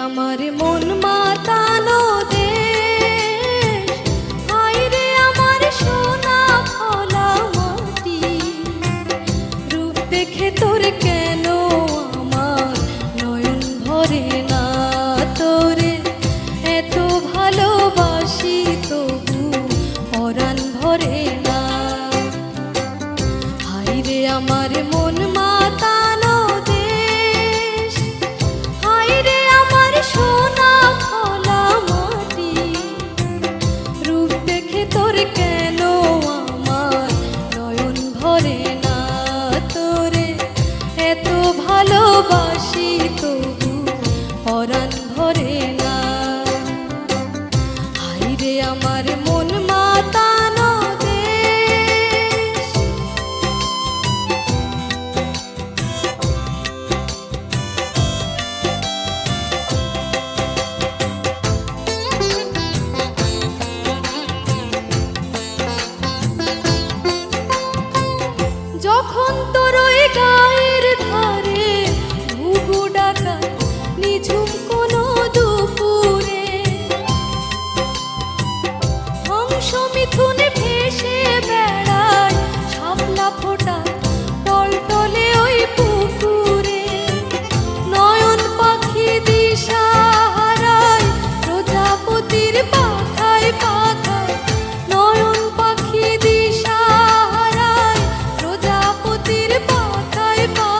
আমার মন মাতানো দেশ, হায়রে আমার সোনা ফলা মাটি। রূপ দেখে তোর কেন আমার নয়ন ভরে না, তোরে এত ভালোবাসি তবু পরাণ ভরে না। হায়রে আমার মন মাতানো দেশ, হায়রে আমার সোনা ফলা মাটি। রূপ দেখে তোর কেন আমার নয়ন ভরে না, তোরে এত ভালোবাসি তবু পরাণ ভরে না। হায়রে আমার মন মাতানো দেশ। যখন তোর ওই গায়ের ধারে ঘুঘু ডাকা নিঝুম কোনো দুপুরে, হংস মিথুন